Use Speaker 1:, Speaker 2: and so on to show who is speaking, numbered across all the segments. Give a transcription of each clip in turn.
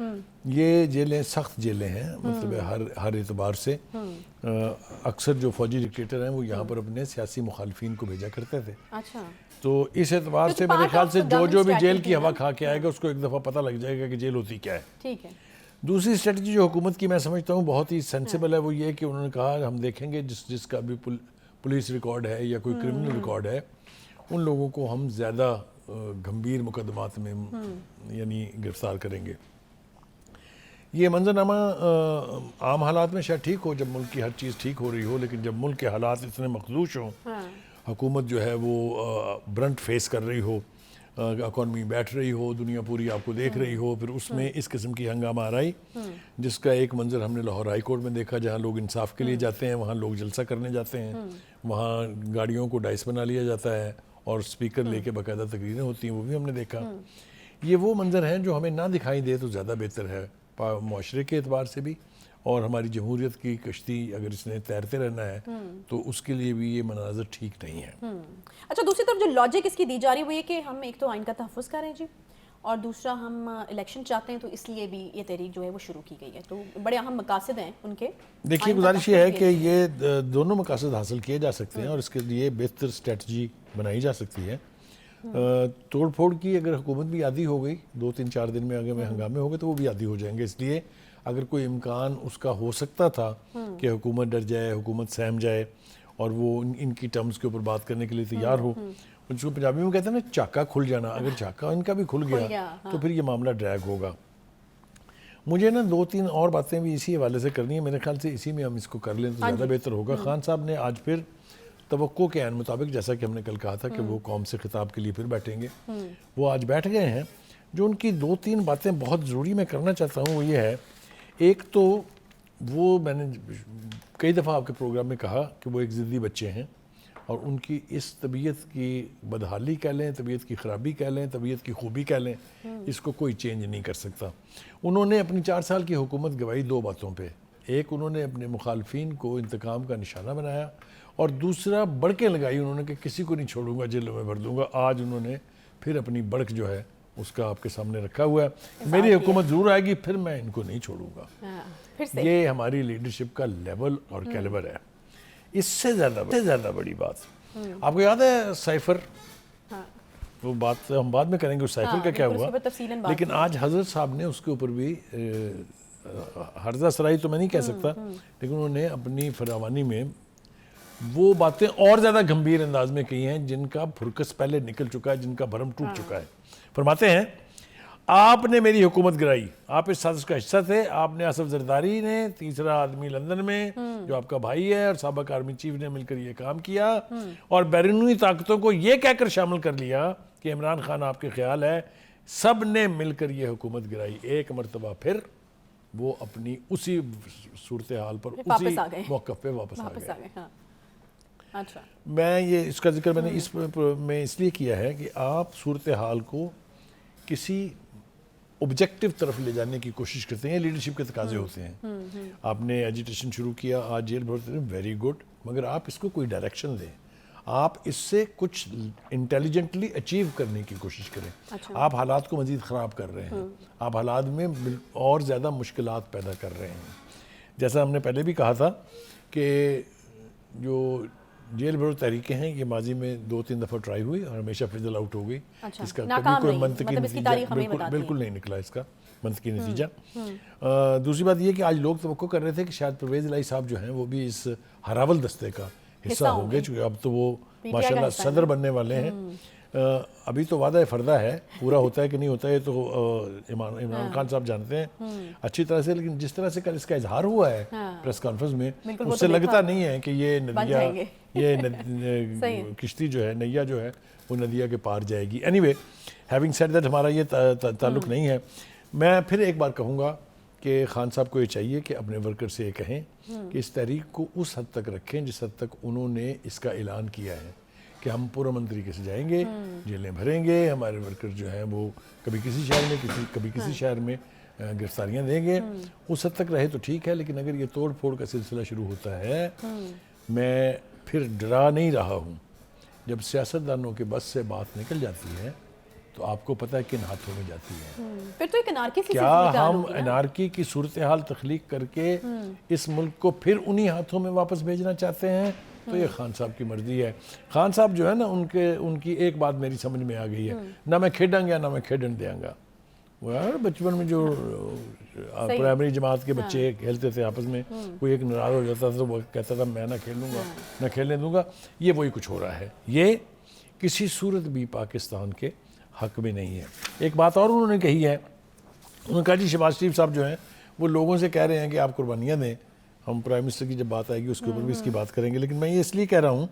Speaker 1: یہ جیلیں سخت جیلیں ہیں، مطلب ہر اعتبار سے. اکثر جو فوجی ڈکٹیٹر ہیں وہ یہاں پر اپنے سیاسی مخالفین کو بھیجا کرتے تھے.
Speaker 2: اچھا.
Speaker 1: تو اس اعتبار سے میرے خیال سے جو بھی جیل کی ہوا کھا کے آئے گا اس کو ایک دفعہ پتہ لگ جائے گا کہ جیل ہوتی کیا ہے.
Speaker 2: ٹھیک ہے.
Speaker 1: دوسری اسٹریٹجی جو حکومت کی میں سمجھتا ہوں بہت ہی سینسیبل ہے، وہ یہ کہ انہوں نے کہا ہم دیکھیں گے جس کا بھی پولیس ریکارڈ ہے یا کوئی کرمنل ریکارڈ ہے ان لوگوں کو ہم زیادہ گھمبیر مقدمات میں یعنی گرفتار کریں گے. یہ منظرنامہ عام حالات میں شاید ٹھیک ہو جب ملک کی ہر چیز ٹھیک ہو رہی ہو، لیکن جب ملک کے حالات اتنے مخدوش ہوں، حکومت جو ہے وہ برنٹ فیس کر رہی ہو، اکانومی بیٹھ رہی ہو، دنیا پوری آپ کو دیکھ رہی ہو، پھر اس میں اس قسم کی ہنگامہ آرائی جس کا ایک منظر ہم نے لاہور ہائی کورٹ میں دیکھا، جہاں لوگ انصاف کے لیے جاتے ہیں وہاں لوگ جلسہ کرنے جاتے ہیں، وہاں گاڑیوں کو ڈائس بنا لیا جاتا ہے اور سپیکر لے کے باقاعدہ تقریریں ہوتی ہیں، وہ بھی ہم نے دیکھا. یہ وہ منظر ہیں جو ہمیں نہ دکھائی دے تو زیادہ بہتر ہے معاشرے کے اعتبار سے بھی، اور ہماری جمہوریت کی کشتی اگر اس نے تیرتے رہنا ہے تو اس کے لیے بھی یہ مناظر ٹھیک نہیں ہے.
Speaker 2: اچھا، دوسری طرف جو لاجک اس کی دی جا رہی وہ یہ کہ ہم ایک تو آئین کا تحفظ کریں جی، اور دوسرا ہم الیکشن چاہتے ہیں تو اس لیے بھی یہ تحریک جو ہے وہ شروع کی گئی ہے. تو بڑے اہم مقاصد ہیں ان کے.
Speaker 1: دیکھیے گزارش یہ ہے کہ یہ دونوں مقاصد حاصل کیے جا سکتے ہیں اور اس کے لیے بہتر اسٹریٹجی بنائی جا سکتی ہے. توڑ پھوڑ کی اگر حکومت بھی عادی ہو گئی 2-3-4 دن میں اگر ہنگامے ہو گئے تو وہ بھی عادی ہو جائیں گے. اس لیے اگر کوئی امکان اس کا ہو سکتا تھا کہ حکومت ڈر جائے، حکومت سہم جائے اور وہ ان کی ٹرمز کے اوپر بات کرنے کے لیے تیار ہو، جس کو پنجابی میں کہتے ہیں نا چاکا کھل جانا، اگر چاکا ان کا بھی کھل گیا تو پھر یہ معاملہ ڈریگ ہوگا. مجھے نا 2-3 اور باتیں بھی اسی حوالے سے کرنی ہے، میرے خیال سے اسی میں ہم اس کو کر لیں تو زیادہ بہتر ہوگا. خان صاحب نے آج پھر توقع کے عین مطابق، جیسا کہ ہم نے کل کہا تھا کہ وہ قوم سے خطاب کے لیے پھر بیٹھیں گے، وہ آج بیٹھ گئے ہیں. جو ان کی 2-3 باتیں بہت ضروری میں کرنا چاہتا ہوں وہ یہ ہے، ایک تو وہ میں نے کئی دفعہ آپ کے پروگرام میں کہا کہ وہ ایک ضدی بچے ہیں اور ان کی اس طبیعت کی بدحالی کہہ لیں، طبیعت کی خرابی کہہ لیں، طبیعت کی خوبی کہہ لیں، اس کو کوئی چینج نہیں کر سکتا. انہوں نے اپنی 4 سال کی حکومت گوائی 2 باتوں پہ. ایک انہوں نے اپنے مخالفین کو انتقام کا نشانہ بنایا اور دوسرا بڑکیں لگائی انہوں نے کہ کسی کو نہیں چھوڑوں گا، جیلوں میں بھر دوں گا. آج انہوں نے پھر اپنی بڑک جو ہے اس کا آپ کے سامنے رکھا ہوا ہے. میری حکومت ضرور آئے گی، پھر میں ان کو نہیں چھوڑوں گا. یہ ہماری لیڈرشپ کا لیول اور کیلیبر ہے. اس سے زیادہ بڑی بات آپ کو یاد ہے سائفر، وہ بات ہم بعد میں کریں گے اس سائفر کا کیا ہوا، لیکن آج حضرت صاحب نے اس کے اوپر بھی ہرزہ سرائی تو میں نہیں کہہ سکتا، لیکن انہوں نے اپنی فراوانی میں وہ باتیں اور زیادہ گھمبیر انداز میں کہی ہیں جن کا پھرکس پہلے نکل چکا ہے، جن کا بھرم ٹوٹ چکا ہے. فرماتے ہیں آپ نے میری حکومت گرائی، آپ اس سازش کا حصہ تھے. آپ نے آصف زرداری نے، تیسرا آدمی لندن میں جو آپ کا بھائی ہے اور سابق آرمی چیف نے مل کر یہ کام کیا اور بیرونی طاقتوں کو یہ کہہ کر شامل کر لیا کہ عمران خان آپ کے خیال ہے، سب نے مل کر یہ حکومت گرائی. ایک مرتبہ پھر وہ اپنی اسی صورتحال پر اسی موقف پہ واپس آ گئے. میں یہ اس کا ذکر میں نے اس لیے کیا ہے کہ آپ صورتحال کو کسی آبجیکٹیو طرف لے جانے کی کوشش کرتے ہیں. یہ لیڈرشپ کے تقاضے ہوتے ہیں. آپ نے ایجیٹیشن شروع کیا، آج جیل بھرتے ہیں، ویری گڈ، مگر آپ اس کو کوئی ڈائریکشن دیں. آپ اس سے کچھ انٹیلیجنٹلی اچیو کرنے کی کوشش کریں. آپ حالات کو مزید خراب کر رہے ہیں، آپ حالات میں اور زیادہ مشکلات پیدا کر رہے ہیں. جیسا ہم نے پہلے بھی کہا تھا کہ جو جیل بھرو تحریکیں ہیں یہ ماضی میں 2-3 دفعہ ٹرائی ہوئی اور ہمیشہ فضل آؤٹ ہو گئی. اس کا کبھی کوئی منطقی نتیجہ بالکل نہیں نکلا، اس کا منطقی نتیجہ. دوسری بات یہ کہ آج لوگ توقع کر رہے تھے کہ شاید پرویز الہی صاحب جو ہیں وہ بھی اس ہراول دستے کا حصہ ہوں گے، چونکہ اب تو وہ ماشاءاللہ صدر بننے والے ہیں. ابھی تو وعدہ فردہ ہے، پورا ہوتا ہے کہ نہیں ہوتا ہے تو عمران خان صاحب جانتے ہیں اچھی طرح سے، لیکن جس طرح سے کل اس کا اظہار ہوا ہے پریس کانفرنس میں، اس سے لگتا نہیں ہے کہ یہ ندیہ، یہ کشتی جو ہے، نیا جو ہے وہ ندیہ کے پار جائے گی. Any way, having said that, ہمارا یہ تعلق نہیں ہے. میں پھر ایک بار کہوں گا کہ خان صاحب کو یہ چاہیے کہ اپنے ورکر سے یہ کہیں کہ اس تحریک کو اس حد تک رکھیں جس حد تک انہوں نے اس کا اعلان کیا ہے کہ ہم پرامن طریقے سے جائیں گے، جیلیں بھریں گے، ہمارے ورکر جو ہیں وہ کبھی کسی شہر میں کبھی کسی شہر میں گرفتاریاں دیں گے. اس حد تک رہے تو ٹھیک ہے، لیکن اگر یہ توڑ پھوڑ کا سلسلہ شروع ہوتا ہے، میں پھر ڈرا نہیں رہا ہوں. جب سیاستدانوں کے بس سے بات نکل جاتی ہے تو آپ کو پتہ ہے کن ہاتھوں میں جاتی ہے.
Speaker 2: پھر تو ایک انارکی سی
Speaker 1: کیا ہم انارکی کی صورتحال تخلیق کر کے اس ملک کو پھر انہی ہاتھوں میں واپس بھیجنا چاہتے ہیں؟ تو یہ خان صاحب کی مرضی ہے. خان صاحب جو ہے نا ان کی ایک بات میری سمجھ میں آ گئی ہے, نہ میں کھیڈاں گا نہ میں کھیڈن دیاں گا. بچپن میں جو پرائمری جماعت کے بچے کھیلتے تھے آپس میں, کوئی ایک ناراض ہو جاتا تھا تو وہ کہتا تھا میں نہ کھیلوں گا نہ کھیلنے دوں گا. یہ وہی کچھ ہو رہا ہے. یہ کسی صورت بھی پاکستان کے حق میں نہیں ہے. ایک بات اور انہوں نے کہی ہے, انہوں نے کہا جی شہباز شریف صاحب جو ہیں وہ لوگوں سے کہہ رہے ہیں کہ آپ قربانیاں دیں. ہم پرائم منسٹر کی جب بات آئے گی اس کے اوپر بھی اس کی بات کریں گے, لیکن میں یہ اس لیے کہہ رہا ہوں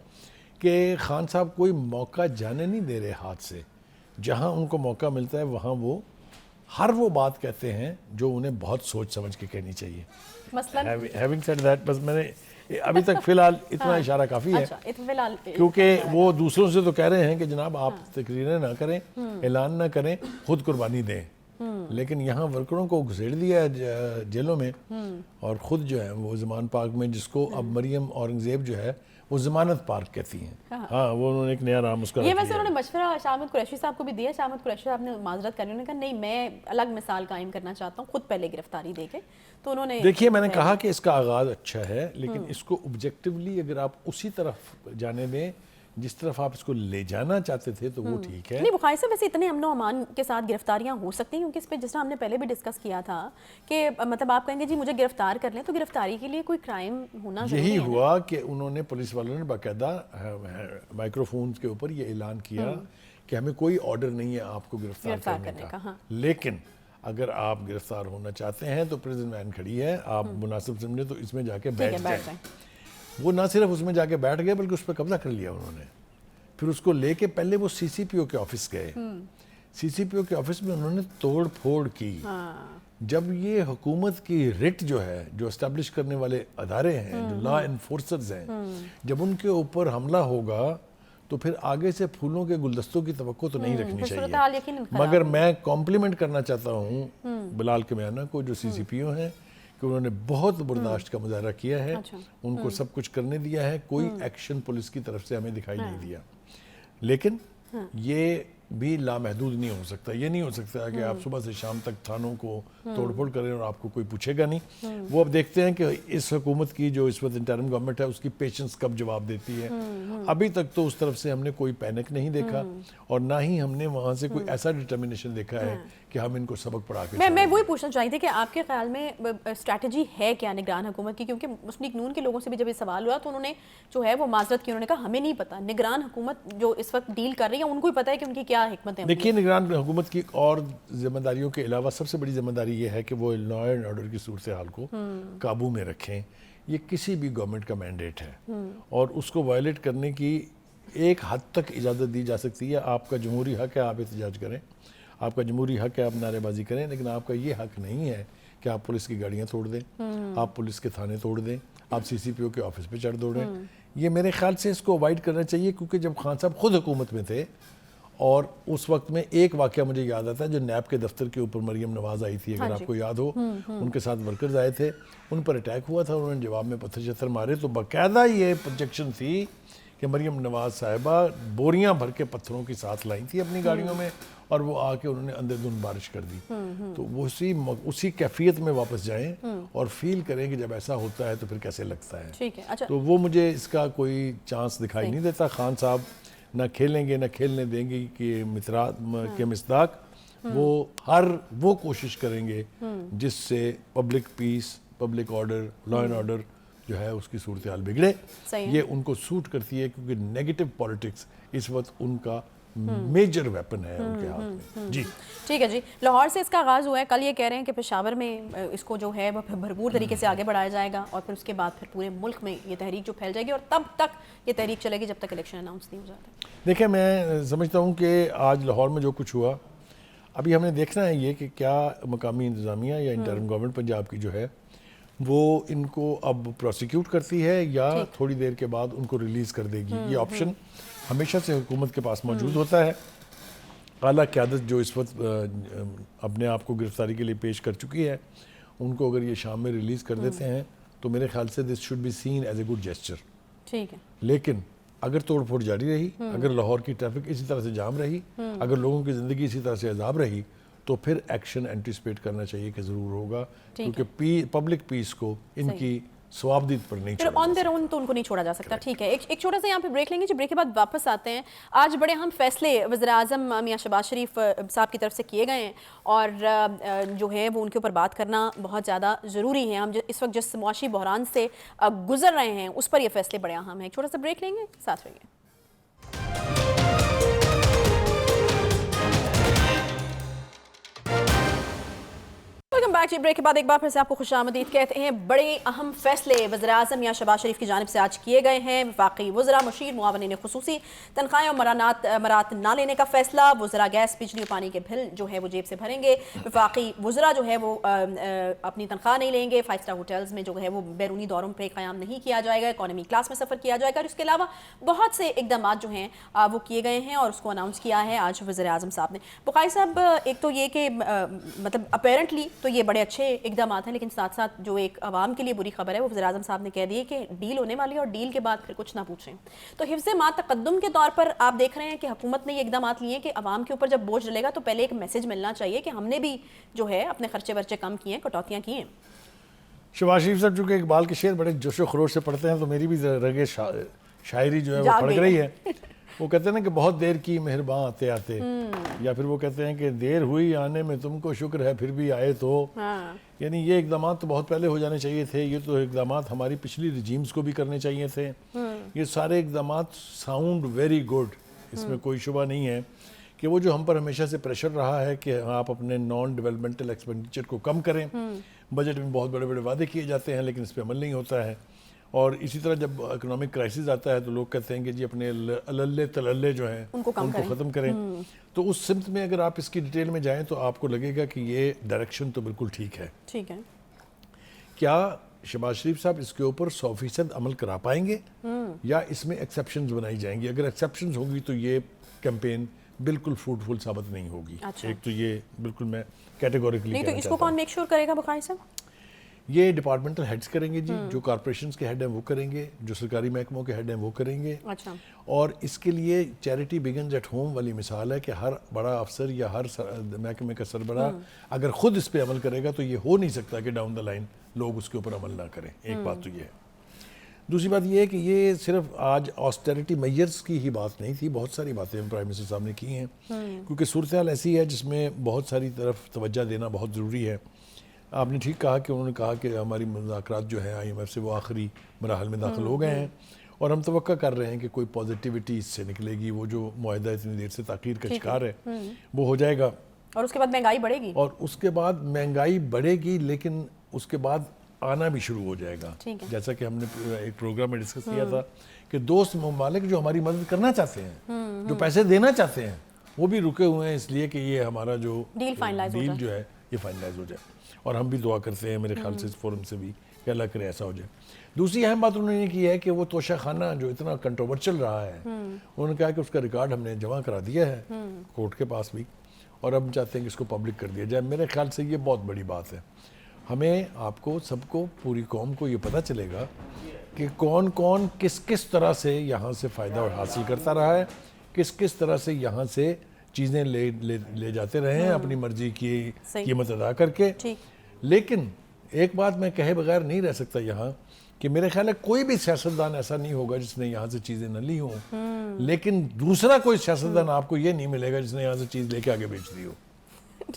Speaker 1: کہ خان صاحب کوئی موقع جانے نہیں دے رہے ہاتھ سے. جہاں ان کو موقع ملتا ہے وہاں وہ ہر وہ بات کہتے ہیں جو انہیں بہت سوچ سمجھ کے کہنی چاہیے. Having said that, بس میں نے ابھی تک فی الحال اتنا اشارہ کافی ہے, کیونکہ وہ دوسروں سے تو کہہ رہے ہیں کہ جناب آپ تقریریں نہ کریں, اعلان نہ کریں, خود قربانی دیں, لیکن یہاں ورکروں کو گھسیڑ دیا ہے جیلوں میں, اور خود جو ہے وہ زمان پارک میں, جس کو اب مریم اورنگزیب جو ہے وہ ضمانت پارک کہتی ہیں. ہاں وہ انہوں نے ایک نیا نام اس کا
Speaker 2: یہ ویسے انہوں نے مشورہ شاہ احمد قریشی صاحب کو بھی دیا. شاہ احمد قریشی صاحب نے معذرت کرنی, انہوں نے کہا نہیں میں الگ مثال قائم کرنا چاہتا ہوں, خود پہلے گرفتاری دے کے. تو انہوں نے
Speaker 1: دیکھیے میں نے کہا کہ اس کا آغاز اچھا ہے, لیکن اس کو آبجیکٹیولی اگر آپ اسی طرف جانے دیں جس طرف آپ اس کو لے جانا چاہتے تھے تو وہ ٹھیک ہے.
Speaker 2: نہیں بخاری صاحب ویسے اتنے امن و امان کے ساتھ گرفتاریاں ہو سکتی ہیں, کیونکہ اس پہ جس طرح ہم نے پہلے بھی ڈسکس کیا تھا کہ مطلب آپ کہیں گے جی مجھے گرفتار کر لیں, تو گرفتاری کے لیے کوئی کرائم ہونا ضروری ہے.
Speaker 1: یہی ہوا کہ انہوں نے پولیس والوں نے باقاعدہ مائکرو فونز کے اوپر یہ اعلان کیا کہ ہمیں کوئی آرڈر نہیں ہے آپ کو گرفتار کرنے کا, لیکن اگر آپ گرفتار ہونا چاہتے ہیں تو پریزن وین کھڑی ہے, آپ مناسب سمجھے تو اس میں جا کے بیٹھ جائیں. وہ نہ صرف اس میں جا کے بیٹھ گئے بلکہ اس پہ قبضہ کر لیا انہوں نے. پھر اس کو لے کے پہلے وہ سی سی پی او کے آفس گئے. سی سی پی او کے آفس میں انہوں نے توڑ پھوڑ کی. جب یہ حکومت کی رٹ جو ہے, جو اسٹیبلش کرنے والے ادارے ہیں, جو لا انفورسرز ہیں, جب ان کے اوپر حملہ ہوگا تو پھر آگے سے پھولوں کے گلدستوں کی توقع تو نہیں رکھنی چاہیے. مگر میں کمپلیمنٹ کرنا چاہتا ہوں بلال کمیانہ کو, جو سی سی پی او ہیں, کہ انہوں نے بہت برداشت کا مظاہرہ کیا ہے. ان کو سب کچھ کرنے دیا ہے, کوئی ایکشن پولیس کی طرف سے ہمیں دکھائی نہیں دیا. لیکن یہ بھی لامحدود نہیں ہو سکتا. یہ نہیں ہو سکتا کہ آپ صبح سے شام تک تھانوں کو توڑ پھوڑ کریں اور آپ کو کوئی پوچھے گا نہیں. وہ اب دیکھتے ہیں کہ اس حکومت کی جو اس وقت انٹرم گورنمنٹ ہے اس کی پیشنس کب جواب دیتی ہے. ابھی تک تو اس طرف سے ہم نے کوئی پینک نہیں دیکھا, اور نہ ہی ہم نے وہاں سے کوئی ایسا ڈٹرمنیشن دیکھا ہے کہ ہم ان کو سبق پڑھا کے.
Speaker 2: میں وہی پوچھنا چاہتی تھی کہ آپ کے خیال میں اسٹریٹجی ہے کیا نگران حکومت کی, کیونکہ مسلم لیگ نون کے لوگوں سے بھی جب یہ سوال ہوا تو انہوں نے جو ہے وہ معذرت کی, انہوں نے کہا ہمیں نہیں پتا. نگران حکومت جو اس وقت ڈیل کر رہی ہے ان کو ہی پتا ہے کہ ان کی کیا حکمت ہے.
Speaker 1: دیکھیے نگران حکومت کی اور ذمہ داریوں کے علاوہ سب سے بڑی ذمہ داری یہ ہے کہ وہ لا اینڈ آرڈر کی صورتحال کو قابو میں رکھیں. یہ کسی بھی گورنمنٹ کا مینڈیٹ ہے, اور اس کو وائلیٹ کرنے کی ایک حد تک اجازت دی جا سکتی ہے. آپ کا جمہوری حق ہے آپ احتجاج کریں, آپ کا جمہوری حق ہے آپ نعرے بازی کریں, لیکن آپ کا یہ حق نہیں ہے کہ آپ پولیس کی گاڑیاں توڑ دیں, آپ پولیس کے تھانے توڑ دیں, آپ سی سی پی او کے آفس پہ چڑھ دوڑیں. یہ میرے خیال سے اس کو اوائڈ کرنا چاہیے, کیونکہ جب خان صاحب خود حکومت میں تھے, اور اس وقت میں ایک واقعہ مجھے یاد آتا ہے جو نیب کے دفتر کے اوپر مریم نواز آئی تھی, اگر آپ کو یاد ہو, ان کے ساتھ ورکرز آئے تھے, ان پر اٹیک ہوا تھا, انہوں نے جواب میں پتھر شتھر مارے. تو باقاعدہ یہ پروجیکشن تھی کہ مریم نواز صاحبہ بوریاں بھر کے پتھروں کی ساتھ لائی تھی اپنی گاڑیوں میں, اور وہ آ کے انہوں نے اندر دھند بارش کر دی. تو وہ اسی کیفیت میں واپس جائیں اور فیل کریں کہ جب ایسا ہوتا ہے تو پھر کیسے لگتا ہے. تو وہ مجھے اس کا کوئی چانس دکھائی نہیں دیتا. خان صاحب نہ کھیلیں گے نہ کھیلنے دیں گے کہ کے مصداق وہ کوشش کریں گے جس سے public peace, public order, law and order جو ہے اس کی صورتحال بگڑے. یہ ان کو سوٹ کرتی ہے کیونکہ نیگیٹو پالیٹکس اس وقت ان کا میجر ویپن ہے ان کے ہاتھ میں. جی
Speaker 2: ٹھیک ہے جی. لاہور سے اس کا آغاز ہوا ہے, کل یہ کہہ رہے ہیں کہ پشاور میں اس کو جو ہے وہ بھرپور طریقے سے آگے بڑھایا جائے گا, اور پھر اس کے بعد پھر پورے ملک میں یہ تحریک جو پھیل جائے گی, اور تب تک یہ تحریک چلے گی جب تک الیکشن اناؤنس نہیں ہو جاتا.
Speaker 1: دیکھیں میں سمجھتا ہوں کہ آج لاہور میں جو کچھ ہوا, ابھی ہم نے دیکھنا ہے یہ کہ کیا مقامی انتظامیہ یا انٹرم گورنمنٹ پنجاب کی جو ہے وہ ان کو اب پروسیکیوٹ کرتی ہے یا تھوڑی دیر کے بعد ان کو ریلیز کر دے گی. یہ آپشن ہمیشہ سے حکومت کے پاس موجود ہوتا ہے. اعلیٰ قیادت جو اس وقت اپنے آپ کو گرفتاری کے لیے پیش کر چکی ہے, ان کو اگر یہ شام میں ریلیز کر دیتے ہیں تو میرے خیال سے this should be seen as a good gesture.
Speaker 2: ٹھیک ہے.
Speaker 1: لیکن اگر توڑ پھوڑ جاری رہی، اگر لاہور کی ٹریفک اسی طرح سے جام رہی، اگر لوگوں کی زندگی اسی طرح سے عذاب رہی، تو پھر ایکشن اینٹیسپیٹ کرنا چاہیے کہ ضرور ہوگا، کیونکہ پبلک پیس کو ان کی ثوابدید پر نہیں
Speaker 2: پھر آن دیئر اون تو ان کو نہیں چھوڑا جا سکتا. ٹھیک ہے، ایک چھوٹا سا یہاں پہ بریک لیں گے جی. بریک کے بعد واپس آتے ہیں. آج بڑے اہم فیصلے وزیر اعظم میاں شہباز شریف صاحب کی طرف سے کیے گئے ہیں اور جو ہے وہ ان کے اوپر بات کرنا بہت زیادہ ضروری ہے. ہم اس وقت جس معاشی بحران سے گزر رہے ہیں اس پر یہ فیصلے بڑے اہم ہیں. ایک چھوٹا سا بریک لیں گے، ساتھ رہیے. ویلکم بیک جی. بریک کے بعد ایک بار پھر سے آپ کو خوش آمدید کہتے ہیں. بڑے اہم فیصلے وزیر اعظم میاں شہباز شریف کی جانب سے آج کیے گئے ہیں. وفاقی وزراء، مشیر، معاونین خصوصی تنخواہیں اور مرات نہ لینے کا فیصلہ. وزراء گیس، بجلی اور پانی کے بل جو ہے وہ جیب سے بھریں گے. وفاقی وزراء جو ہے وہ اپنی تنخواہ نہیں لیں گے. 5 اسٹار ہوٹلز میں جو ہے وہ بیرونی دوروں پہ قیام نہیں کیا جائے گا. اکانومی کلاس میں سفر کیا جائے گا. اور اس کے علاوہ بہت سے اقدامات جو ہیں وہ کیے گئے ہیں اور اس کو اناؤنس کیا ہے آج وزیر اعظم صاحب نے. بقائی صاحب، ایک تو یہ کہ مطلب اپیرنٹلی تو یہ بڑے اچھے اقدامات ہیں، لیکن ساتھ ساتھ جو ایک عوام کے لیے بری خبر ہے وہ وزیر اعظم صاحب نے کہہ دی ہے کہ ڈیل ہونے والی ہے اور ڈیل کے بعد پھر کچھ نہ پوچھیں. تو حفظ ما تقدم کے طور پر آپ دیکھ رہے ہیں کہ حکومت نے یہ اقدامات لیے ہیں کہ عوام کے اوپر جب بوجھ ڈلے گا تو پہلے ایک میسج ملنا چاہیے کہ ہم نے بھی جو ہے اپنے خرچے ورچے کم کیے ہیں، کٹوتیاں کی ہیں.
Speaker 1: شہباز شریف صاحب چونکہ اقبال کے شعر بڑے جوش و خروش سے پڑھتے ہیں تو میری بھی رگے شاعری جو ہے وہ پڑھ رہی ہے. وہ کہتے ہیں نا کہ بہت دیر کی مہرباں آتے آتے، یا پھر وہ کہتے ہیں کہ دیر ہوئی آنے میں تم کو شکر ہے پھر بھی آئے تو. یعنی یہ اقدامات تو بہت پہلے ہو جانے چاہیے تھے. یہ تو اقدامات ہماری پچھلی رجیمز کو بھی کرنے چاہیے تھے. یہ سارے اقدامات ساؤنڈ ویری گڈ، اس میں کوئی شبہ نہیں ہے کہ وہ جو ہم پر ہمیشہ سے پریشر رہا ہے کہ آپ اپنے نان ڈیولپمنٹل ایکسپینڈیچر کو کم کریں. بجٹ میں بہت بڑے بڑے وعدے کیے جاتے ہیں لیکن اس پہ عمل نہیں ہوتا ہے. اور اسی طرح جب اکنامک کرائسس آتا ہے تو لوگ کہتے ہیں کہ جی اپنے اللے تللے جو ہیں ان کو ختم کریں. تو اس سمت میں اگر آپ اس کی ڈیٹیل میں جائیں تو آپ کو لگے گا کہ یہ ڈائریکشن تو بالکل ٹھیک ہے.
Speaker 2: ٹھیک ہے.
Speaker 1: کیا شہباز شریف صاحب اس کے اوپر 100% عمل کرا پائیں گے یا اس میں ایکسیپشنز بنائی جائیں گی؟ اگر ایکسیپشنز ہوگی تو یہ کیمپین بالکل فروٹفل ثابت نہیں ہوگی. ایک تو یہ بالکل میں کیٹیگوریکلی
Speaker 2: نہیں. تو اس کو کون میک شور کرے گا بخاری صاحب؟
Speaker 1: یہ ڈپارٹمنٹل ہیڈز کریں گے جی. جو کارپوریشنز کے ہیڈ ہیں وہ کریں گے، جو سرکاری محکموں کے ہیڈ ہیں وہ کریں گے. اور اس کے لیے چیریٹی بگنز ایٹ ہوم والی مثال ہے کہ ہر بڑا افسر یا ہر محکمے کا سربراہ اگر خود اس پہ عمل کرے گا تو یہ ہو نہیں سکتا کہ ڈاؤن دا لائن لوگ اس کے اوپر عمل نہ کریں. ایک بات تو یہ ہے. دوسری بات یہ ہے کہ یہ صرف آج آسٹیریٹی میئرز کی ہی بات نہیں تھی. بہت ساری باتیں پرائم منسٹر صاحب نے کی ہیں کیونکہ صورتحال ایسی ہے جس میں بہت ساری طرف توجہ دینا بہت ضروری ہے. آپ نے ٹھیک کہا کہ انہوں نے کہا کہ ہماری مذاکرات جو ہیں IMF سے وہ آخری مراحل میں داخل ہو گئے ہیں اور ہم توقع کر رہے ہیں کہ کوئی پازیٹیوٹی اس سے نکلے گی. وہ جو معاہدہ اتنی دیر سے تاخیر کا شکار ہے وہ ہو جائے گا
Speaker 2: اور اس کے بعد مہنگائی بڑھے گی.
Speaker 1: اور اس کے بعد مہنگائی بڑھے گی لیکن اس کے بعد آنا بھی شروع ہو جائے گا. جیسا کہ ہم نے ایک پروگرام میں ڈسکس کیا تھا کہ دوست ممالک جو ہماری مدد کرنا چاہتے ہیں، جو پیسے دینا چاہتے ہیں، وہ بھی رکے ہوئے ہیں اس لیے کہ یہ ہمارا جو ڈیل جو ہے یہ فائنلائز ہو جائے. اور ہم بھی دعا کرتے ہیں میرے خیال سے اس فورم سے بھی کہ اللہ کرے ایسا ہو جائے. دوسری اہم بات انہوں نے یہ کی ہے کہ وہ توشہ خانہ جو اتنا کنٹروورشل رہا ہے انہوں نے کہا کہ اس کا ریکارڈ ہم نے جمع کرا دیا ہے کورٹ کے پاس بھی اور اب چاہتے ہیں کہ اس کو پبلک کر دیا جائے. میرے خیال سے یہ بہت بڑی بات ہے. ہمیں آپ کو سب کو پوری قوم کو یہ پتہ چلے گا کہ کون کون کس کس طرح سے یہاں سے فائدہ حاصل کرتا رہا ہے، کس کس طرح سے یہاں سے چیزیں لے جاتے رہے ہیں اپنی مرضی کی قیمت ادا کر کے. لیکن ایک بات میں کہے بغیر نہیں رہ سکتا یہاں کہ میرے خیال ہے کوئی بھی سیاستدان ایسا نہیں ہوگا جس نے یہاں سے چیزیں نہ لی ہوں، لیکن دوسرا کوئی سیاستدان آپ کو یہ نہیں ملے گا جس نے یہاں سے چیز لے کے آگے بیچ دی ہو.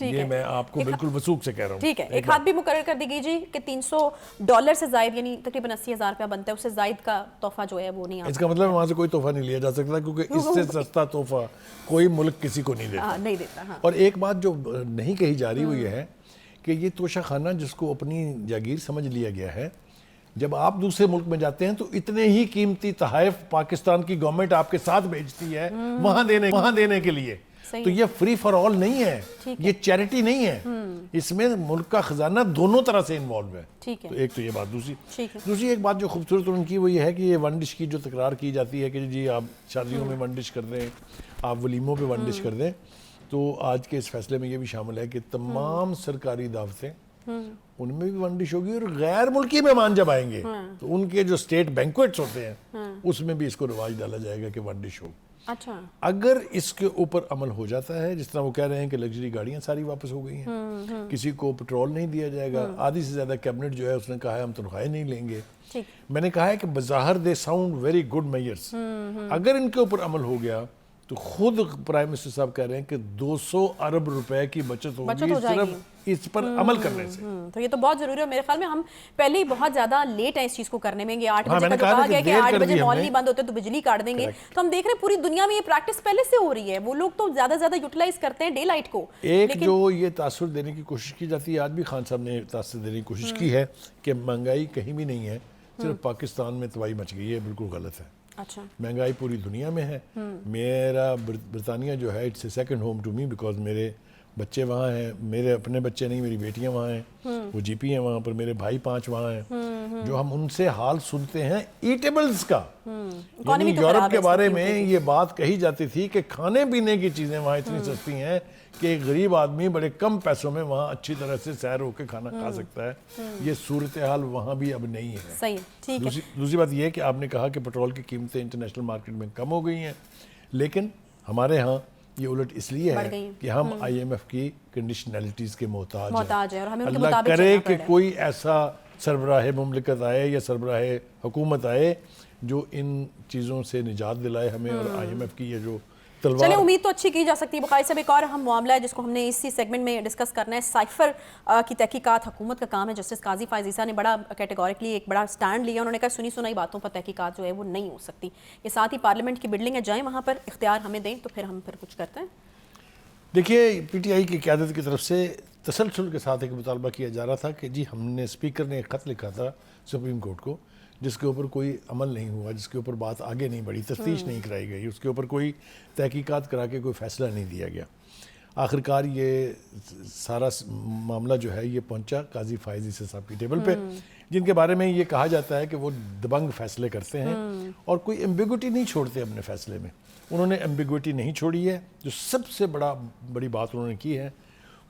Speaker 1: یہ میں آپ کو بالکل وثوق سے کہہ رہا ہوں.
Speaker 2: ٹھیک ہے. ایک حد بھی مقرر کر دی گئی جی کہ $300 سے زائد یعنی تقریباً 80,000 روپیہ بنتا ہے، اس سے زائد کا تحفہ جو ہے وہ نہیں آتا.
Speaker 1: اس کا مطلب وہاں سے کوئی تحفہ نہیں لیا جا سکتا کیونکہ اس سے سستا تحفہ کوئی ملک کسی کو نہیں دیتا. اور ایک بات جو نہیں کہی جا رہی وہ یہ ہے کہ یہ توشہ خانہ جس کو اپنی جاگیر سمجھ لیا گیا ہے، جب آپ دوسرے ملک میں جاتے ہیں تو اتنے ہی قیمتی تحائف پاکستان کی گورنمنٹ آپ کے ساتھ بھیجتی ہے وہاں دینے کے لیے. تو یہ فری فار آل نہیں ہے، یہ چیریٹی نہیں ہے. اس میں ملک کا خزانہ دونوں طرح سے انوالو ہے. تو ایک تو یہ بات. دوسری ایک بات جو خوبصورت ان کی وہ یہ ہے کہ یہ ون ڈش کی جو تکرار کی جاتی ہے کہ جی آپ شادیوں میں ون ڈش کر دیں، آپ ولیموں پہ ون ڈش کر دیں. تو آج کے اس فیصلے میں یہ بھی شامل ہے کہ تمام سرکاری دعوتیں ان میں بھی ون ڈش ہوگی, اور غیر ملکی مہمان جب آئیں گے تو ان کے جو اسٹیٹ بینکویٹس ہوتے ہیں اس میں بھی اس کو رواج ڈالا جائے گا کہ ون ڈش ہو.
Speaker 2: اچھا,
Speaker 1: اگر اس کے اوپر عمل ہو جاتا ہے, جس طرح وہ کہہ رہے ہیں کہ لگژری گاڑیاں ساری واپس ہو گئی ہیں, کسی کو پیٹرول نہیں دیا جائے گا, آدھی سے زیادہ کیبنٹ جو ہے اس نے کہا ہے ہم تنخواہیں نہیں لیں گے. میں نے کہا ہے کہ بظاہر دے ساؤنڈ ویری گڈ میئرس, اگر ان کے اوپر عمل ہو گیا تو خود پرائم منسٹر صاحب کہہ رہے ہیں کہ 200 ارب روپے کی بچت ہوگی صرف اس پر عمل کرنے سے.
Speaker 2: تو یہ تو بہت ضروری ہے. میرے خیال میں ہم پہلے ہی بہت زیادہ لیٹ ہیں اس چیز کو کرنے میں. یہ 8 بجے کا جو کہا گیا کہ 8 بجے مال نہیں بند ہوتے تو بجلی کاٹ دیں گے, تو ہم دیکھ رہے ہیں پوری دنیا میں یہ پریکٹس پہلے سے ہو رہی ہے. وہ لوگ تو زیادہ زیادہ یوٹیلائز کرتے ہیں ڈے لائٹ کو.
Speaker 1: ایک جو یہ تاثر دینے کی کوشش کی جاتی ہے, آج بھی خان صاحب نے تاثر دینے کی کوشش کی ہے کہ مہنگائی کہیں بھی نہیں ہے, صرف پاکستان میں تباہی مچ گئی ہے. بالکل غلط ہے.
Speaker 2: اچھا,
Speaker 1: مہنگائی پوری دنیا میں ہے. میرا برطانیہ جو ہے it's a second home to me, because میرے بچے وہاں ہیں, میرے اپنے بچے نہیں, میری بیٹیاں وہاں ہیں, وہ جی پی ہیں وہاں پر, میرے بھائی 5 وہاں ہیں. جو ہم ان سے حال سنتے ہیں ایٹیبلز کا, یعنی یورپ کے بارے میں یہ بات کہی جاتی تھی کہ کھانے پینے کی چیزیں وہاں اتنی سستی ہیں کہ ایک غریب آدمی بڑے کم پیسوں میں وہاں اچھی طرح سے سیر ہو کے کھانا کھا سکتا ہے. یہ صورتحال وہاں بھی اب نہیں ہے.
Speaker 2: صحیح, ٹھیک ہے.
Speaker 1: دوسری بات یہ ہے کہ آپ نے کہا کہ پیٹرول کی قیمتیں انٹرنیشنل مارکیٹ میں کم ہو گئی ہیں, لیکن ہمارے ہاں یہ الٹ اس لیے ہے کہ ہم آئی ایم ایف کی کنڈیشنلٹیز کے محتاج ہیں.
Speaker 2: اور ہمیں ان کے
Speaker 1: اللہ
Speaker 2: مطابق
Speaker 1: کرے کہ کوئی ایسا سربراہ مملکت آئے یا سربراہ حکومت آئے جو ان چیزوں سے نجات دلائے ہمیں, اور آئی ایم ایف کی یہ جو تلوار.
Speaker 2: چلیں, امید تو اچھی کی جا سکتی ہے. بخاری صاحب, ایک اور اہم معاملہ ہے جس کو ہم نے اسی سیگمنٹ میں ڈسکس کرنا ہے. سائفر کی تحقیقات حکومت کا کام ہے. جسٹس قاضی فائز عیسیٰ نے بڑا کیٹیگوریکلی ایک بڑا سٹینڈ لیا. انہوں نے کہا سنی سنائی باتوں پر تحقیقات جو ہے وہ نہیں ہو سکتی. یہ ساتھ ہی پارلیمنٹ کی بلڈنگ ہے, جائیں وہاں پر, اختیار ہمیں دیں تو پھر ہم کچھ کرتے ہیں.
Speaker 1: دیکھیے, پی ٹی آئی کی قیادت کی طرف سے تسلسل کے ساتھ ایک مطالبہ کیا جا رہا تھا کہ جی ہم نے اسپیکر نے ایک خط لکھا تھا سپریم کورٹ کو, جس کے اوپر کوئی عمل نہیں ہوا, جس کے اوپر بات آگے نہیں بڑھی, تفتیش نہیں کرائی گئی, اس کے اوپر کوئی تحقیقات کرا کے کوئی فیصلہ نہیں دیا گیا. آخرکار یہ سارا معاملہ جو ہے یہ پہنچا قاضی فائز عیسیٰ صاحب کی ٹیبل پہ, جن کے بارے میں یہ کہا جاتا ہے کہ وہ دبنگ فیصلے کرتے ہیں اور کوئی ایمبیگوٹی نہیں چھوڑتے اپنے فیصلے میں. انہوں نے ایمبیگوٹی نہیں چھوڑی ہے. جو سب سے بڑی بات انہوں نے کی ہے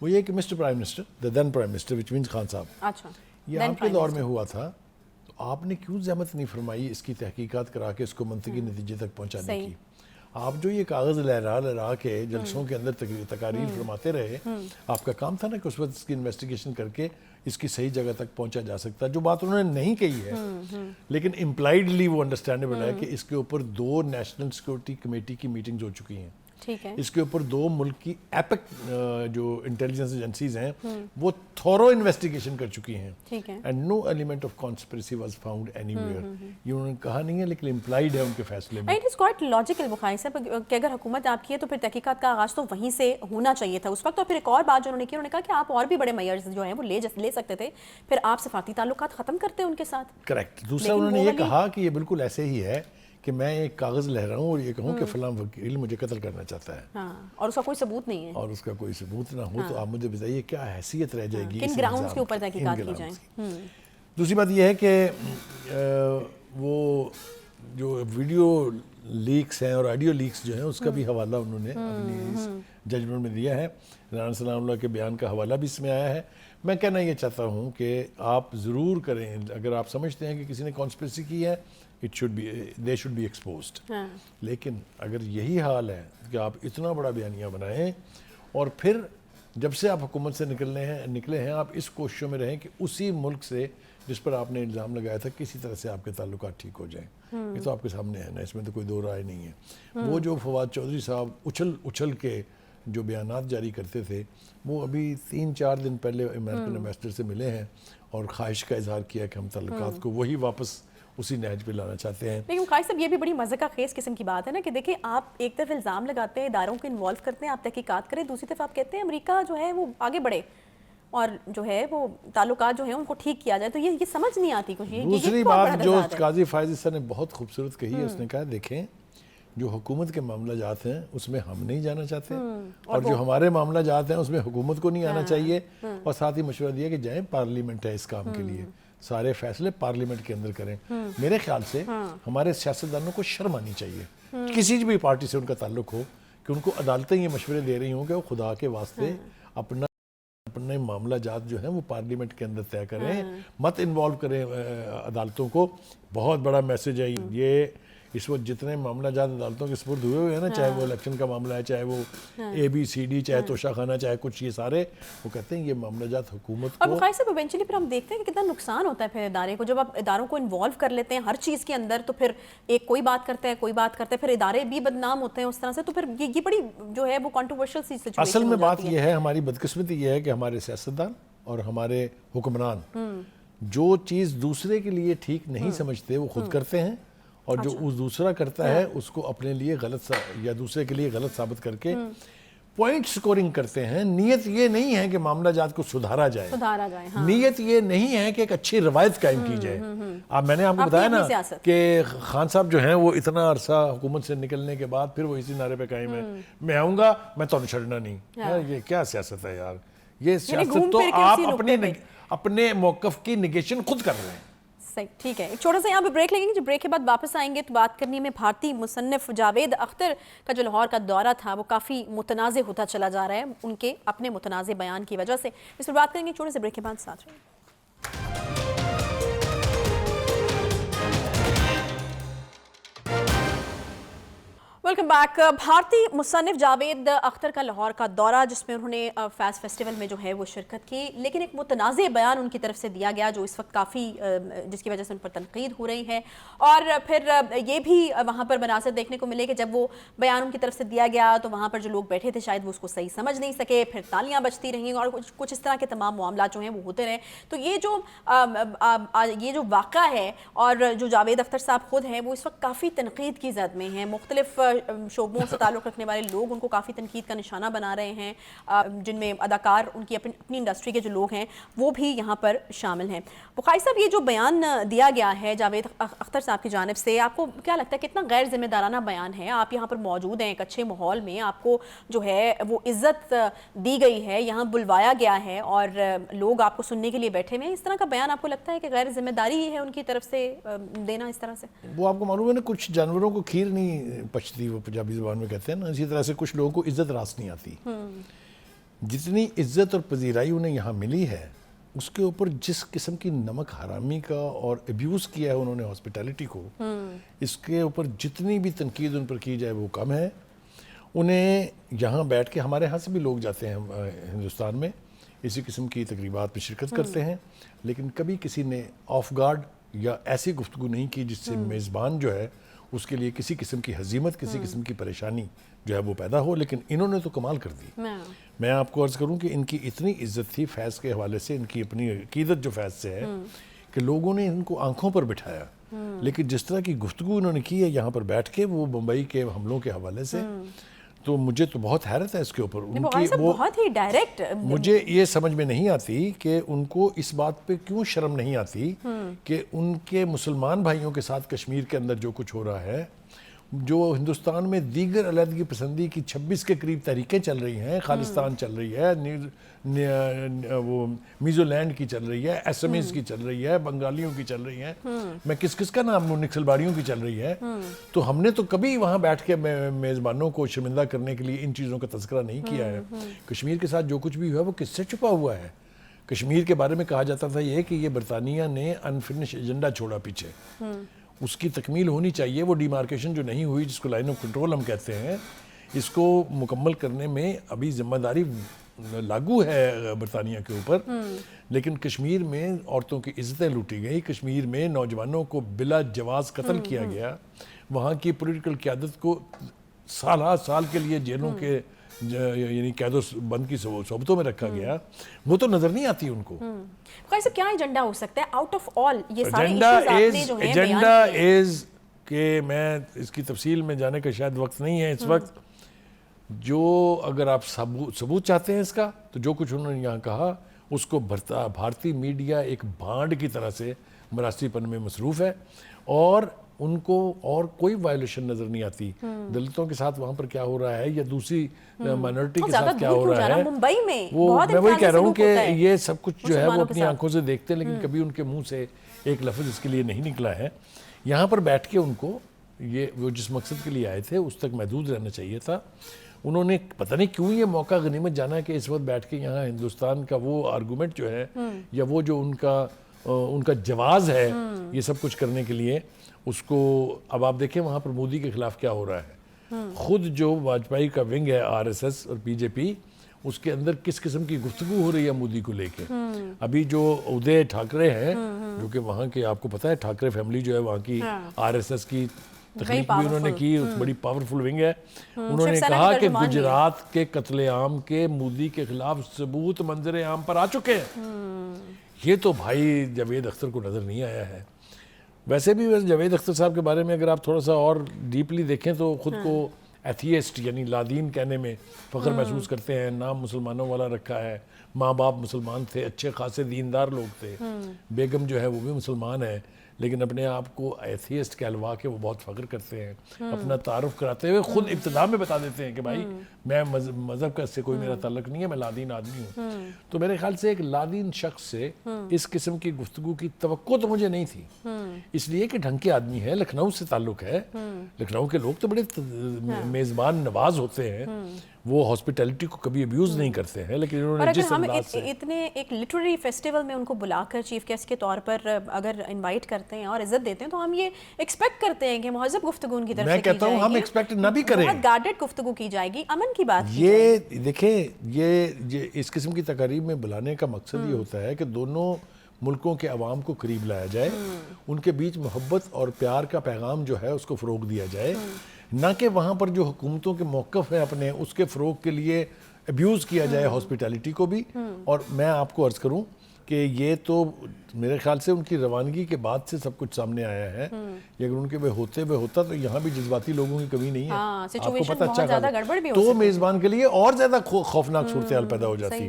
Speaker 1: وہ یہ کہ mister prime minister, the then prime minister which means Khan صاحب,
Speaker 2: اچھا,
Speaker 1: یہ آپ کے دور میں ہوا تھا, تو آپ نے کیوں زحمت نہیں فرمائی اس کی تحقیقات کرا کے اس کو منطقی نتیجے تک پہنچانے کی. آپ جو یہ کاغذ لہرا کے جلسوں کے اندر تقاریر فرماتے رہے, آپ کا کام تھا نا کہ اس وقت اس کی انویسٹیگیشن کر کے اس کی صحیح جگہ تک پہنچا جا سکتا. جو بات انہوں نے نہیں کہی ہے لیکن امپلائڈلی وہ انڈرسٹینڈیبل ہے کہ اس کے اوپر 2 نیشنل سیکورٹی کمیٹی کی میٹنگز ہو چکی ہیں. اس کے اوپر 2 ملک کی ایپک جو انٹیلیجنس ایجنسیز ہیں وہ تھورو انویسٹیگیشن کر چکی ہیں, and no element of conspiracy was found any where. یہ انہوں نے کہا نہیں ہے لیکن امپلائڈ ہے ان کے فیصلے میں.
Speaker 2: اٹ از کوائٹ لاجیکل بخاری صاحب کہ اگر حکومت آپ کی ہے تو پھر تحقیقات کا آغاز تو وہیں سے ہونا چاہیے تھا اس وقت. اور پھر ایک اور بات جو انہوں نے کی, انہوں نے کہا کہ آپ اور بھی بڑے میئرز جو ہیں وہ لے سکتے تھے, پھر آپ سفارتی تعلقات ختم کرتے ان کے ساتھ.
Speaker 1: کریکٹ. دوسرا انہوں نے یہ کہا کہ یہ بالکل ایسے ہی ہے کہ میں ایک کاغذ لہراؤں اور یہ کہوں کہ فلاں وکیل مجھے قتل کرنا چاہتا ہے,
Speaker 2: اور اس کا کوئی ثبوت نہیں ہے,
Speaker 1: اور اس کا کوئی ثبوت نہ ہو, تو آپ مجھے بتائیے کیا حیثیت رہ جائے گی,
Speaker 2: کن گراؤنڈز کے اوپر تحقیقات کی جائیں.
Speaker 1: دوسری بات یہ ہے کہ وہ جو ویڈیو لیکس ہیں اور آڈیو لیکس جو ہیں اس کا بھی حوالہ انہوں نے اپنی ججمنٹ میں دیا ہے. رائنا سلام اللہ کے بیان کا حوالہ بھی اس میں آیا ہے. میں کہنا یہ چاہتا ہوں کہ آپ ضرور کریں, اگر آپ سمجھتے ہیں کہ کسی نے کانسپریسی کی ہے, they should be exposed. لیکن اگر یہی حال ہے کہ آپ اتنا بڑا بیانیہ بنائیں اور پھر جب سے آپ حکومت سے نکلے ہیں آپ اس کوششوں میں رہیں کہ اسی ملک سے جس پر آپ نے الزام لگایا تھا کسی طرح سے آپ کے تعلقات ٹھیک ہو جائیں, یہ تو آپ کے سامنے ہے نا, اس میں تو کوئی دو رائے نہیں ہے. وہ جو فواد چودھری صاحب اچھل کے جو بیانات جاری کرتے تھے, وہ ابھی 3-4 دن پہلے امریکن ایمبیسڈر سے ملے ہیں اور خواہش کا اظہار کیا کہ ہم تعلقات کو وہی واپس اسی نہج پہ لانا چاہتے ہیں.
Speaker 2: لیکن خواہش صاحب یہ بھی بڑی مزے کا خیز قسم کی بات ہے نا کہ دیکھیں آپ ایک طرف الزام لگاتے ہیں, اداروں کو انوالو کرتے ہیں, آپ تحقیقات کریں, دوسری طرف آپ کہتے ہیں امریکہ جو ہے وہ آگے بڑھے اور جو ہے وہ تعلقات جو ہیں ان کو ٹھیک کیا جائے. تو یہ سمجھ نہیں آتی کچھ.
Speaker 1: دوسری بات جو قاضی فائز عیسیٰ نے بہت خوبصورت کہی ہے, اس نے کہا دیکھیں جو حکومت کے معاملہ جات ہیں اس میں ہم نہیں جانا چاہتے, اور جو ہمارے معاملہ جات ہیں اس میں حکومت کو نہیں آنا چاہیے, اور ساتھ ہی مشورہ دیا کہ جائیں پارلیمنٹ ہے اس کام کے لیے, سارے فیصلے پارلیمنٹ کے اندر کریں. میرے خیال سے ہمارے سیاستدانوں کو شرم آنی چاہیے, کسی بھی پارٹی سے ان کا تعلق ہو, کہ ان کو عدالتیں یہ مشورے دے رہی ہوں کہ وہ خدا کے واسطے اپنا اپنے معاملہ جات جو ہیں وہ پارلیمنٹ کے اندر طے کریں, مت انوالو کریں عدالتوں کو. بہت بڑا میسج ہے یہ. اس وقت جتنے معاملہ جات عدالتوں کے سپرد ہوئے ہیں نا, چاہے وہ الیکشن کا معاملہ ہے, چاہے وہ ABCD, چاہے توشہ خانہ, چاہے کچھ, یہ سارے وہ کہتے ہیں یہ معاملہ جات حکومت کو.
Speaker 2: اور بخاری صاحب ایونچولی پھر ہم دیکھتے ہیں کہ کتنا نقصان ہوتا ہے پھر ادارے کو, جب آپ اداروں کو انوالو کر لیتے ہیں ہر چیز کے اندر, تو پھر ایک کوئی بات کرتا ہے, کوئی بات کرتا ہے, پھر ادارے بھی بدنام ہوتے ہیں اس طرح سے. تو پھر یہ بڑی جو ہے وہ کنٹروورشل سی سچویشن.
Speaker 1: اصل میں بات یہ ہے, ہماری بدقسمتی یہ ہے کہ ہمارے سیاستدان اور ہمارے حکمران جو چیز دوسرے کے لیے ٹھیک نہیں سمجھتے وہ خود کرتے ہیں, اور جو اس دوسرا کرتا ہے اس کو اپنے لیے غلط یا دوسرے کے لیے غلط ثابت کر کے پوائنٹ سکورنگ کرتے ہیں. نیت یہ نہیں ہے کہ معاملہ جات کو سدھارا جائے, نیت یہ نہیں ہے کہ ایک اچھی روایت قائم کی جائے. میں نے آپ کو بتایا نا کہ خان صاحب جو ہیں وہ اتنا عرصہ حکومت سے نکلنے کے بعد پھر وہ اسی نعرے پہ قائم ہے, میں آؤں گا, میں تو چھڑنا نہیں. یہ کیا سیاست ہے یار؟ یہ سیاست تو آپ اپنے موقف کی نگیشن خود کر رہے ہیں.
Speaker 2: صحیح, ٹھیک ہے. ایک چھوٹا سا یہاں پہ بریک لگیں گے, جب بریک کے بعد واپس آئیں گے تو بات کرنی میں بھارتی مصنف جاوید اختر کا جو لاہور کا دورہ تھا وہ کافی متنازع ہوتا چلا جا رہا ہے ان کے اپنے متنازع بیان کی وجہ سے. اس پر بات کریں گے چھوٹے سے بریک کے بعد. ساتھ رہیں. Welcome back. بھارتی مصنف جاوید اختر کا لاہور کا دورہ, جس میں انہوں نے فیض فیسٹیول میں جو ہے وہ شرکت کی, لیکن ایک متنازع بیان ان کی طرف سے دیا گیا جو اس وقت کافی جس کی وجہ سے ان پر تنقید ہو رہی ہے. اور پھر یہ بھی وہاں پر مناظر دیکھنے کو ملے کہ جب وہ بیان ان کی طرف سے دیا گیا تو وہاں پر جو لوگ بیٹھے تھے شاید وہ اس کو صحیح سمجھ نہیں سکے, پھر تالیاں بجتی رہیں اور کچھ اس طرح کے تمام معاملات جو ہیں وہ ہوتے رہے. تو یہ جو واقعہ ہے, اور جو جاوید اختر صاحب خود ہیں وہ اس وقت کافی تنقید کی زد میں ہیں. مختلف شعبوں سے تعلق رکھنے والے لوگ ان کو کافی تنقید کا نشانہ بنا رہے ہیں, جن میں اداکار, ان کی اپنی انڈسٹری کے جو لوگ ہیں وہ بھی یہاں پر شامل ہیں. بخاری صاحب, یہ جو بیان دیا گیا ہے جاوید اختر صاحب کی جانب سے, آپ کو کیا لگتا ہے کتنا غیر ذمہ دارانہ بیان ہے؟ آپ یہاں پر موجود ہیں ایک اچھے ماحول میں, آپ کو جو ہے وہ عزت دی گئی ہے, یہاں بلوایا گیا ہے اور لوگ آپ کو سننے کے لیے بیٹھے ہوئے ہیں, اس طرح کا بیان آپ کو لگتا ہے کہ غیر ذمہ داری ہے ان کی طرف سے دینا اس طرح سے؟
Speaker 1: وہ آپ کو معلوم ہے نا, کچھ جانوروں کو کھیر نہیں پچتی, وہ پنجابی زبان میں کہتے ہیں نا, اسی طرح سے کچھ لوگوں کو عزت راست نہیں آتی. جتنی عزت اور پذیرائی انہیں یہاں ملی ہے اس کے اوپر جس قسم کی نمک حرامی کا اور ابیوز کیا ہے انہوں نے ہاسپٹیلٹی کو, اس کے اوپر جتنی بھی تنقید ان پر کی جائے وہ کم ہے. انہیں یہاں بیٹھ کے, ہمارے ہاں سے بھی لوگ جاتے ہیں ہندوستان میں اسی قسم کی تقریبات میں شرکت کرتے ہیں, لیکن کبھی کسی نے آف گارڈ یا ایسی گفتگو نہیں کی جس سے میزبان جو ہے اس کے لیے کسی قسم کی ہزیمت, کسی قسم کی پریشانی جو ہے وہ پیدا ہو. لیکن انہوں نے تو کمال کر دی. میں آپ کو عرض کروں کہ ان کی اتنی عزت تھی فیض کے حوالے سے, ان کی اپنی عقیدت جو فیض سے ہے, کہ لوگوں نے ان کو آنکھوں پر بٹھایا. لیکن جس طرح کی گفتگو انہوں نے کی ہے یہاں پر بیٹھ کے وہ ممبئی کے حملوں کے حوالے سے, تو مجھے تو بہت حیرت ہے اس کے اوپر. ان کی وہ
Speaker 2: بہت ہی ڈائریکٹ,
Speaker 1: مجھے یہ سمجھ میں نہیں آتی کہ ان کو اس بات پہ کیوں شرم نہیں آتی کہ ان کے مسلمان بھائیوں کے ساتھ کشمیر کے اندر جو کچھ ہو رہا ہے, جو ہندوستان میں دیگر علیحدگی پسندی کی 26 کے قریب تحریکیں چل رہی ہیں, خالصتان چل رہی ہے, وہ میزو لینڈ کی چل رہی ہے, ایسمیز کی چل رہی ہے, بنگالیوں کی چل رہی ہے, میں کس کا نام لوں, نکسل باڑیوں کی چل رہی ہے. تو ہم نے تو کبھی وہاں بیٹھ کے میزبانوں کو شرمندہ کرنے کے لیے ان چیزوں کا تذکرہ نہیں کیا ہے. کشمیر کے ساتھ جو کچھ بھی ہوا ہے وہ کس سے چھپا ہوا ہے؟ کشمیر کے بارے میں کہا جاتا تھا یہ کہ یہ برطانیہ نے انفنش ایجنڈا چھوڑا پیچھے, اس کی تکمیل ہونی چاہیے. وہ ڈیمارکیشن جو نہیں ہوئی, جس کو لائن آف کنٹرول ہم کہتے ہیں, اس کو مکمل کرنے میں ابھی ذمہ داری لاگو ہے برطانیہ کے اوپر. لیکن کشمیر میں عورتوں کی عزتیں لوٹی گئی, کشمیر میں نوجوانوں کو بلا جواز قتل کیا گیا, وہاں کی پولیٹیکل قیادت کو سال کے لیے جیلوں کے یعنی قید و بند کی صحبتوں میں رکھا گیا. وہ تو نظر نہیں آتی ان کو.
Speaker 2: خیر صاحب, کیا ایجنڈا ہو سکتا ہے آؤٹ آف آل یہ سارے
Speaker 1: ایجنڈا از کہ میں اس کی تفصیل میں جانے کا شاید وقت نہیں ہے اس وقت. جو اگر آپ ثبوت چاہتے ہیں اس کا, تو جو کچھ انہوں نے یہاں کہا اس کو بھارتی میڈیا ایک بھانڈ کی طرح سے مراسی پن میں مصروف ہے, اور ان کو اور کوئی وائلیشن نظر نہیں آتی. دلتوں کے ساتھ وہاں پر کیا ہو رہا ہے یا دوسری مائنورٹی کے ساتھ کیا ہو رہا ہے, وہ میں وہی کہہ رہا ہوں کہ یہ سب کچھ جو ہے وہ اپنی آنکھوں سے دیکھتے ہیں, لیکن کبھی ان کے منہ سے ایک لفظ اس کے لیے نہیں نکلا ہے. یہاں پر بیٹھ کے ان کو یہ وہ جس مقصد کے لیے آئے تھے اس تک محدود رہنا چاہیے تھا. انہوں نے پتہ نہیں کیوں یہ موقع غنیمت جانا ہے کہ اس وقت بیٹھ کے یہاں ہندوستان کا وہ آرگومنٹ جو ہے یا وہ جو ان کا جواز ہے یہ سب کچھ کرنے کے لیے اس کو اب آپ دیکھیں وہاں پر مودی کے خلاف کیا ہو رہا ہے. خود جو واجپئی کا ونگ ہے RSS اور BJP اس کے اندر کس قسم کی گفتگو ہو رہی ہے مودی کو لے کے. ابھی جو ادے ٹھاکرے ہیں جو کہ وہاں کے آپ کو پتہ ہے ٹھاکرے فیملی جو ہے وہاں کی RSS کی تخلیق بھی انہوں نے کی, بڑی پاورفل ونگ ہے. انہوں نے کہا کہ گجرات کے قتل عام کے مودی کے خلاف ثبوت منظر عام پر آ چکے ہیں. یہ تو بھائی جاوید اختر کو نظر نہیں آیا ہے. ویسے بھی جاوید اختر صاحب کے بارے میں اگر آپ تھوڑا سا اور ڈیپلی دیکھیں تو خود کو ایتھیسٹ یعنی لادین کہنے میں فخر محسوس کرتے ہیں. نام مسلمانوں والا رکھا ہے, ماں باپ مسلمان تھے, اچھے خاصے دیندار لوگ تھے, بیگم جو ہے وہ بھی مسلمان ہے, لیکن اپنے آپ کو ایتھیسٹ کہلوا کے وہ بہت فخر کرتے ہیں. اپنا تعارف کراتے ہوئے خود ابتدا میں بتا دیتے ہیں کہ بھائی میں مذہب کا سے کوئی میرا تعلق نہیں ہے, میں لادین آدمی ہوں. تو میرے خیال سے ایک لادین شخص سے اس قسم کی گفتگو کی توقع تو مجھے نہیں تھی, اس لیے کہ ڈھنگ کے آدمی ہے, لکھنؤ سے تعلق ہے, لکھنؤ کے لوگ تو بڑے میزبان نواز ہوتے ہیں, وہ ہاسپٹیلٹی کو کبھی ابیوز نہیں کرتے ہیں. لیکن انہوں نے جس انداز سے
Speaker 2: اتنے ایک لٹریری فیسٹیول میں ان کو بلا کر چیف گیسٹ کے طور پر اگر انوائٹ کرتے ہیں اور عزت دیتے ہیں تو ہم یہ ایکسپیکٹ کرتے ہیں کہ مہذب گفتگو ان کی طرف سے کی جائے گی.
Speaker 1: میں کہتا ہوں ہم ایکسپیکٹ نہ بھی کریں,
Speaker 2: بہت گارڈڈ گفتگو کی جائے گی, امن کی بات.
Speaker 1: یہ دیکھیں یہ اس قسم کی تقاریب میں بلانے کا مقصد یہ ہوتا ہے کہ دونوں ملکوں کے عوام کو قریب لایا جائے, ان کے بیچ محبت اور پیار کا پیغام جو ہے اس کو فروغ دیا جائے, نہ کہ وہاں پر جو حکومتوں کے موقف ہیں اپنے اس کے فروغ کے لیے ابیوز کیا جائے ہاسپٹیلٹی کو بھی. اور میں آپ کو عرض کروں کہ یہ تو میرے خیال سے ان کی روانگی کے بعد سے سب کچھ سامنے آیا ہے. اگر ان کے ہوتے ہوتا تو یہاں بھی جذباتی لوگوں کی کمی نہیں ہے, آپ کو پتہ اچھا, تو میزبان کے لیے اور زیادہ خوفناک صورتحال پیدا ہو جاتی.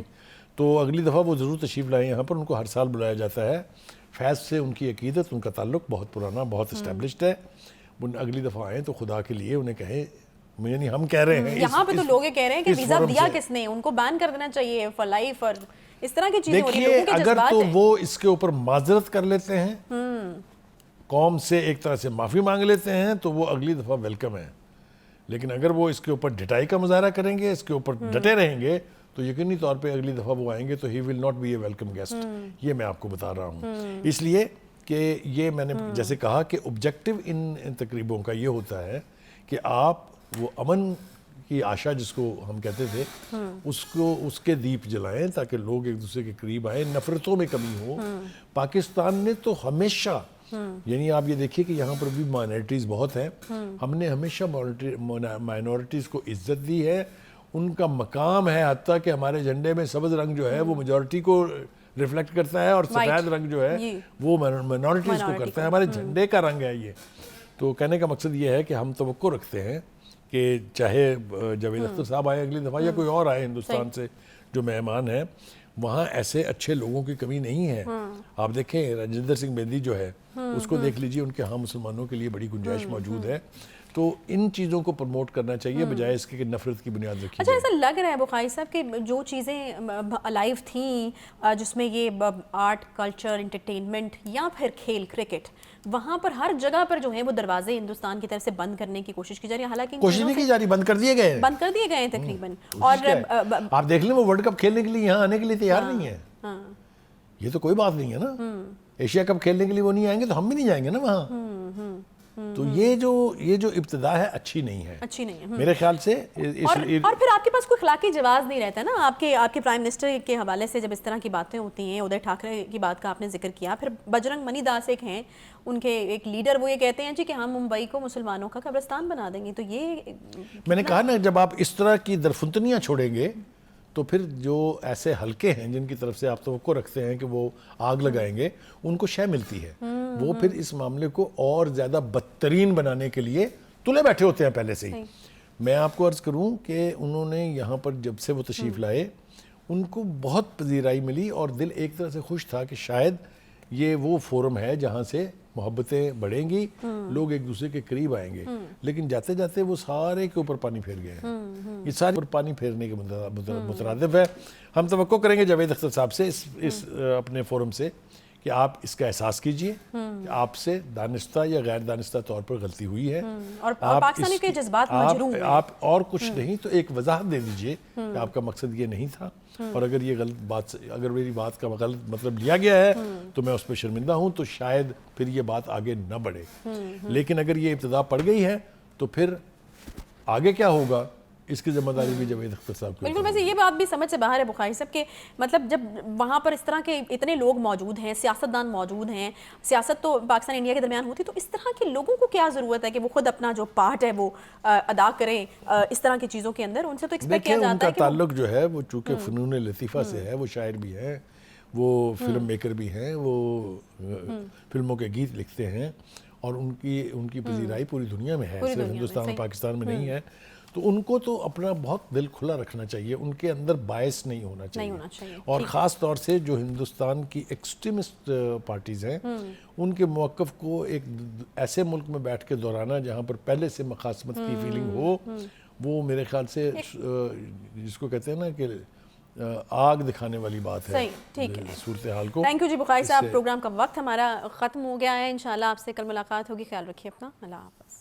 Speaker 1: تو اگلی دفعہ وہ ضرور تشریف لائیں یہاں پر, ان کو ہر سال بلایا جاتا ہے. فیض سے ان کی عقیدت, ان کا تعلق بہت پرانا, بہت اسٹیبلشڈ ہے. اگلی دفعہ آئیں تو خدا کے لیے انہیں کہیں, یعنی ہم کہہ رہے ہیں
Speaker 2: یہاں پہ تو لوگ کہہ رہے ہیں کہ ویزا دیا کس نے, ان کو بین کر دینا چاہیے فار لائف, اور اس طرح کی چیزیں ہو رہی ہیں. لوگوں کے جذبات ہیں,
Speaker 1: اگر تو وہ اس کے اوپر معذرت کر لیتے ہیں, قوم سے ایک طرح سے معافی مانگ لیتے ہیں تو وہ اگلی دفعہ ویلکم ہے. لیکن اگر وہ اس کے اوپر ڈٹائی کا مظاہرہ کریں گے, اس کے اوپر ڈٹے رہیں گے, تو یقینی طور پہ اگلی دفعہ وہ آئیں گے تو ہی will not be a welcome guest. یہ میں آپ کو بتا رہا ہوں. اس لیے کہ یہ میں نے جیسے کہا کہ آبجیکٹو ان تقریبوں کا یہ ہوتا ہے کہ آپ وہ امن کی آشا جس کو ہم کہتے تھے اس کے دیپ جلائیں تاکہ لوگ ایک دوسرے کے قریب آئیں, نفرتوں میں کمی ہو. پاکستان نے تو ہمیشہ, یعنی آپ یہ دیکھیے کہ یہاں پر بھی مائنورٹیز بہت ہیں, ہم نے ہمیشہ مائنورٹیز کو عزت دی ہے, ان کا مقام ہے, حتیٰ کہ ہمارے جھنڈے میں سبز رنگ جو ہے وہ میجورٹی کو ریفلیکٹ کرتا ہے اور سفید رنگ جو ہے وہ مائنورٹیز کو کرتا ہے. ہمارے جھنڈے کا رنگ ہے یہ. تو کہنے کا مقصد یہ ہے کہ ہم توقع رکھتے ہیں کہ چاہے جاوید اختر صاحب آئے اگلی دفعہ یا کوئی اور آئے ہندوستان سے جو مہمان ہیں, وہاں ایسے اچھے لوگوں کی کمی نہیں ہے. آپ دیکھیں راجندر سنگھ بیندی جو ہے اس کو دیکھ لیجئے, ان کے ہاں مسلمانوں کے لیے بڑی گنجائش موجود ہے. تو ان چیزوں کو پروموٹ کرنا چاہیے بجائے اس کے کہ نفرت کی بنیاد رکھی.
Speaker 2: اچھا, ایسا لگ رہا ہے بخاری صاحب کہ جو چیزیں الائیو تھیں جس میں یہ آرٹ, کلچر, انٹرٹینمنٹ یا پھر کھیل, کرکٹ, وہاں پر ہر جگہ پر جو ہے وہ دروازے ہندوستان کی طرف سے بند کرنے کی کوشش کی جا رہی ہے. حالانکہ
Speaker 1: کوشش نہیں کی جا رہی, بند کر دیے گئے
Speaker 2: ہیں تقریباً. اور
Speaker 1: آپ دیکھ لیں وہ ورلڈ کپ کھیلنے کے لیے یہاں آنے کے لیے تیار نہیں ہے. یہ تو کوئی بات نہیں ہے نا, ایشیا کپ کھیلنے کے لیے وہ نہیں آئیں گے تو ہم بھی نہیں جائیں گے نا وہاں. تو یہ جو ابتدا ہے اچھی نہیں ہے میرے خیال سے.
Speaker 2: اور پھر آپ کے پاس کوئی اخلاقی جواز نہیں رہتا نا. آپ کے پرائم منسٹر کے حوالے سے جب اس طرح کی باتیں ہوتی ہیں, ادے ٹھاکرے کی بات کا آپ نے ذکر کیا, پھر بجرنگ منی داس ایک ہیں, ان کے ایک لیڈر, وہ یہ کہتے ہیں جی کہ ہم ممبئی کو مسلمانوں کا قبرستان بنا دیں گے. تو یہ
Speaker 1: میں نے کہا نا, جب آپ اس طرح کی درفنتنیاں چھوڑیں گے تو پھر جو ایسے حلقے ہیں جن کی طرف سے آپ توقع رکھتے ہیں کہ وہ آگ لگائیں گے, ان کو شے ملتی ہے. وہ پھر اس معاملے کو اور زیادہ بدترین بنانے کے لیے تلے بیٹھے ہوتے ہیں پہلے سے ہی. میں آپ کو عرض کروں کہ انہوں نے یہاں پر جب سے وہ تشریف لائے ان کو بہت پذیرائی ملی اور دل ایک طرح سے خوش تھا کہ شاید یہ وہ فورم ہے جہاں سے محبتیں بڑھیں گی, لوگ ایک دوسرے کے قریب آئیں گے. لیکن جاتے جاتے وہ سارے کے اوپر پانی پھیر گئے ہیں. یہ سارے اوپر پانی پھیرنے کے مترادف ہے. ہم توقع کریں گے جاوید اختر صاحب سے اس اپنے فورم سے کہ آپ اس کا احساس کیجئے کہ آپ سے دانستہ یا غیر دانستہ طور پر غلطی ہوئی ہے،
Speaker 2: اور پاکستانیوں کے جذبات مجروح ہیں،
Speaker 1: آپ اور کچھ نہیں تو ایک وضاحت دے دیجئے کہ آپ کا مقصد یہ نہیں تھا، اور اگر یہ غلط بات، اگر میری بات کا غلط مطلب لیا گیا ہے تو میں اس پہ شرمندہ ہوں، تو شاید پھر یہ بات آگے نہ بڑھے. لیکن اگر یہ ابتدا پڑ گئی ہے تو پھر آگے کیا ہوگا اس کی ذمہ داری بھی جاوید اختر صاحب کی.
Speaker 2: بالکل. ویسے یہ بات بھی سمجھ سے باہر ہے بخاری صاحب کہ مطلب جب وہاں پر اس طرح کے اتنے لوگ موجود ہیں، سیاستدان موجود ہیں، سیاست تو پاکستان انڈیا کے درمیان ہوتی، تو اس طرح کے لوگوں کو کیا ضرورت ہے کہ وہ خود اپنا جو پارٹ ہے وہ ادا کریں اس طرح کی چیزوں کے اندر؟ ان سے تو ایکسپیکٹ کیا
Speaker 1: دیکھیں ان
Speaker 2: جاتا
Speaker 1: کا
Speaker 2: ہے کہ
Speaker 1: تعلق جو ہے وہ چونکہ فنون لطیفہ سے ہے، وہ شاعر بھی ہیں، وہ فلم میکر بھی ہیں، وہ فلموں کے گیت لکھتے ہیں، اور ان کی پذیرائی پوری دنیا میں ہے، صرف ہندوستان اور پاکستان میں نہیں ہے. تو ان کو تو اپنا بہت دل کھلا رکھنا چاہیے، ان کے اندر باعث نہیں ہونا چاہیے. اور خاص طور سے جو ہندوستان کی ایکسٹریمسٹ پارٹیز ہیں ان کے موقف کو ایک ایسے ملک میں بیٹھ کے دہرانا جہاں پر پہلے سے مخاصمت کی فیلنگ ہو، وہ میرے خیال سے جس کو کہتے ہیں نا کہ آگ دکھانے والی بات ہے صورتحال کو.
Speaker 2: تھینک یو جی بخاری صاحب. پروگرام کا وقت ہمارا ختم ہو گیا ہے. انشاءاللہ آپ سے کل ملاقات ہوگی. خیال رکھیے اپنا. اللہ حافظ.